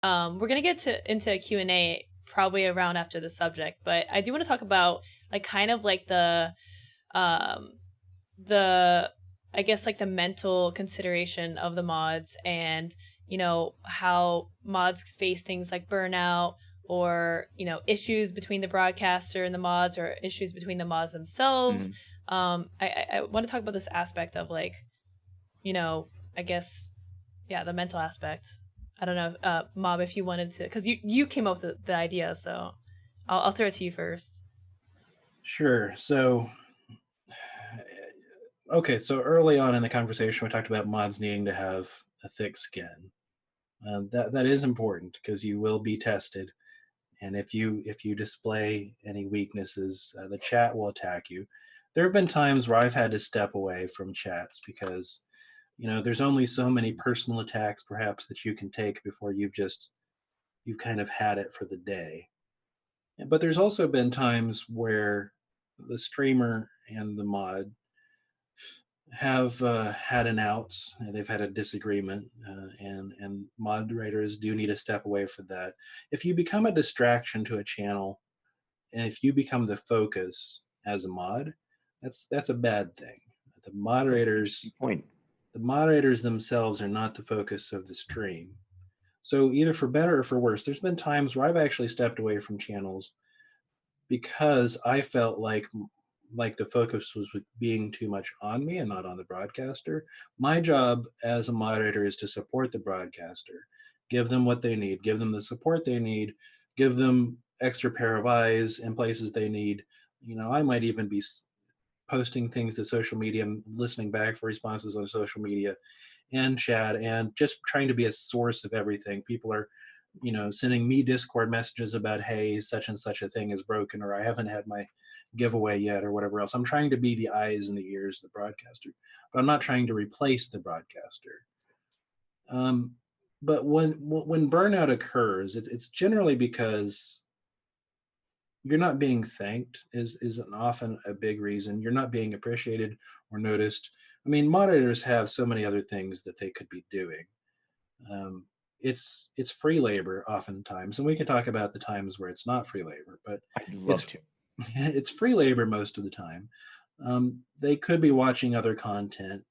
we're gonna get to into a Q&A probably around after the subject, but I do want to talk about like kind of like um the I guess like the mental consideration of the mods and how mods face things like burnout or issues between the broadcaster and the mods or issues between the mods themselves. Mhm. I want to talk about this aspect of like you know I guess yeah, the mental aspect. I don't know, Mob, if you wanted to, because you came up with the idea, so I'll throw it to you first. Sure. So, okay, so early on in the conversation, we talked about mods needing to have a thick skin. That is important because you will be tested, and if you display any weaknesses, the chat will attack you. There have been times where I've had to step away from chats because there's only so many personal attacks perhaps that you can take before you've kind of had it for the day. But there's also been times where the streamer and the mod have had an outs. They've had a disagreement, and moderators do need to step away from that. If you become a distraction to a channel, and if you become the focus as a mod, that's a bad thing. The That's a interesting moderators, point. the moderators themselves are not the focus of the stream. So either for better or for worse, there's been times where I've actually stepped away from channels because I felt like the focus was being too much on me and not on the broadcaster. My job as a moderator is to support the broadcaster, give them what they need, give them the support they need, give them extra pair of eyes in places they need. I might even be posting things to social media and listening back for responses on social media and chat and just trying to be a source of everything. People are sending me Discord messages about, hey, such and such a thing is broken, or I haven't had my giveaway yet, or whatever else. I'm trying to be the eyes and the ears of the broadcaster, but I'm not trying to replace the broadcaster. Um, but when burnout occurs, it's generally because you're not being thanked is an often a big reason. You're not being appreciated or noticed. I mean, moderators have so many other things that they could be doing. Um, it's free labor oftentimes, and we can talk about the times where it's not free labor, but I'd love it's to. it's free labor most of the time. They could be watching other content.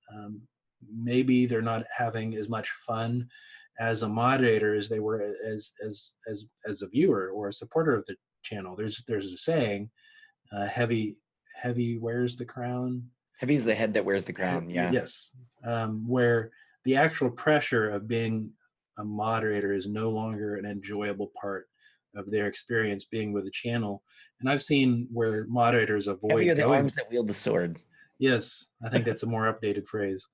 Maybe they're not having as much fun as a moderator as they were as a viewer or a supporter of the channel. There's a saying, heavy wears the crown. Heavy's the head that wears the crown. Yeah. Yes, where the actual pressure of being a moderator is no longer an enjoyable part of their experience being with the channel. And I've seen where moderators Heavy avoid are the going. arms that wield the sword. Yes, I think that's a more updated phrase.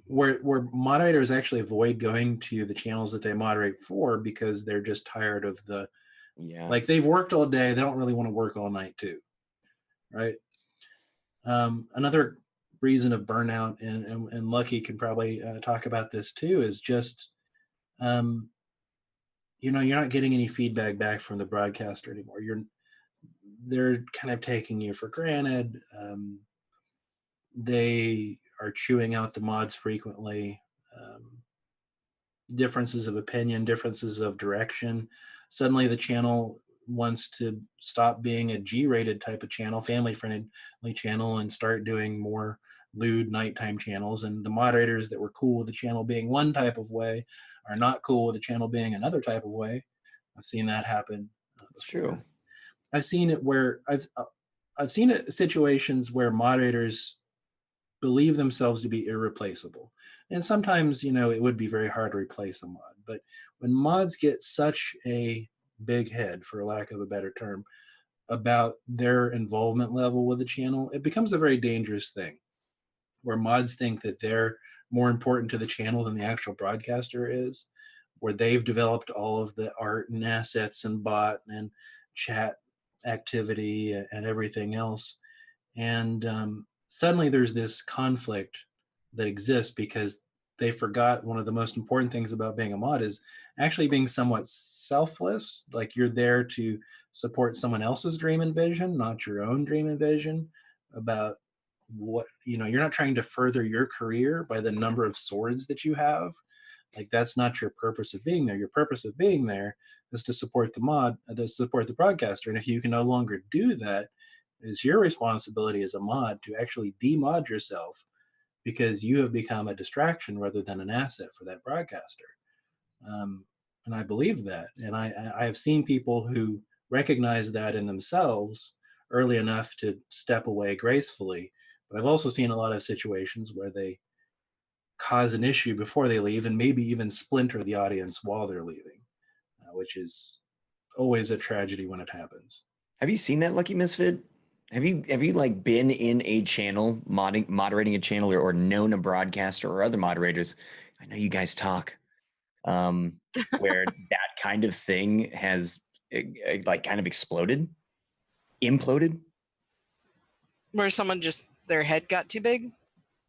Where moderators actually avoid going to the channels that they moderate for because they're just tired of Yeah. like they've worked all day, they don't really want to work all night too, right? Another reason of burnout, and Lucky can probably talk about this too, is just um, you're not getting any feedback back from the broadcaster anymore. They're kind of taking you for granted. They are chewing out the mods frequently. Um, Differences of opinion, differences of direction. Suddenly, the channel wants to stop being a G-rated type of channel, family-friendly channel, and start doing more lewd nighttime channels. And the moderators that were cool with the channel being one type of way are not cool with the channel being another type of way. I've seen that happen It's true. before. I've seen it where I've seen it situations where moderators believe themselves to be irreplaceable. And sometimes, it would be very hard to replace a mod. But when mods get such a big head, for lack of a better term, about their involvement level with the channel, it becomes a very dangerous thing where mods think that they're more important to the channel than the actual broadcaster is, where they've developed all of the art and assets and bot and chat activity and everything else. And suddenly there's this conflict that exists because they forgot one of the most important things about being a mod is actually being somewhat selfless. Like you're there to support someone else's dream and vision, not your own dream and vision about what you're not trying to further your career by the number of swords that you have. Like, that's not your purpose of being there. Your purpose of being there is to support the broadcaster. And if you can no longer do that, it's your responsibility as a mod to actually demod yourself, because you have become a distraction rather than an asset for that broadcaster. And I believe that. And I have seen people who recognize that in themselves early enough to step away gracefully. But I've also seen a lot of situations where they cause an issue before they leave and maybe even splinter the audience while they're leaving, which is always a tragedy when it happens. Have you seen that, Lucky Misfit? Have you like been in a channel, moderating a channel, or known a broadcaster or other moderators? I know you guys talk, where that kind of thing has like kind of exploded, imploded. Where someone just, their head got too big?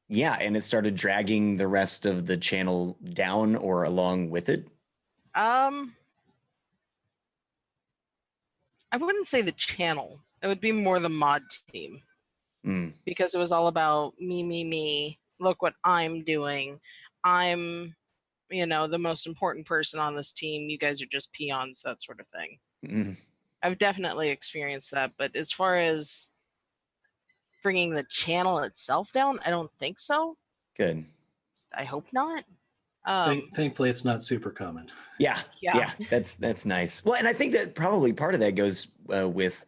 Yeah, and it started dragging the rest of the channel down or along with it. I wouldn't say the channel. It would be more the mod team. Because it was all about me. Look what I'm doing. I'm, the most important person on this team. You guys are just peons, that sort of thing. I've definitely experienced that. But as far as bringing the channel itself down, I don't think so. Good. I hope not. Thankfully, it's not super common. Yeah. That's nice. Well, and I think that probably part of that goes with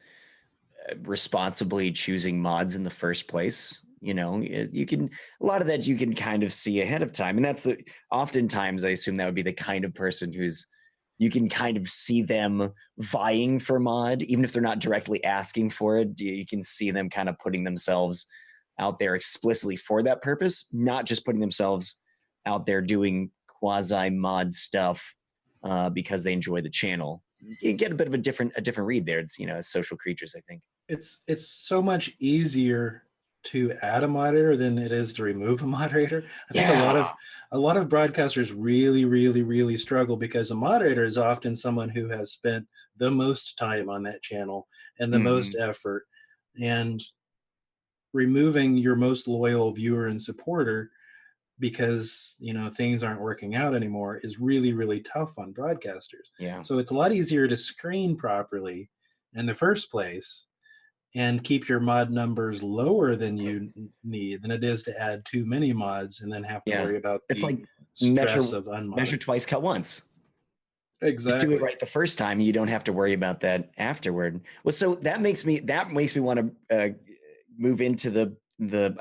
responsibly choosing mods in the first place. You can, a lot of that you can kind of see ahead of time, and that's oftentimes I assume that would be the kind of person who's, you can kind of see them vying for mod, even if they're not directly asking for it. You can see them kind of putting themselves out there explicitly for that purpose, not just putting themselves out there doing quasi mod stuff because they enjoy the channel. You get a bit of a different read there. It's, as social creatures, I think. It's so much easier to add a moderator than it is to remove a moderator. I think a lot of broadcasters really struggle, because a moderator is often someone who has spent the most time on that channel and the most effort, and removing your most loyal viewer and supporter because things aren't working out anymore is really tough on broadcasters. Yeah. So it's a lot easier to screen properly in the first place and keep your mod numbers lower than you need than it is to add too many mods and then have to worry about it's like stress of unmodding. Measure twice, cut once. Exactly. Just do it right the first time. You don't have to worry about that afterward. Well, so that makes me want to move into the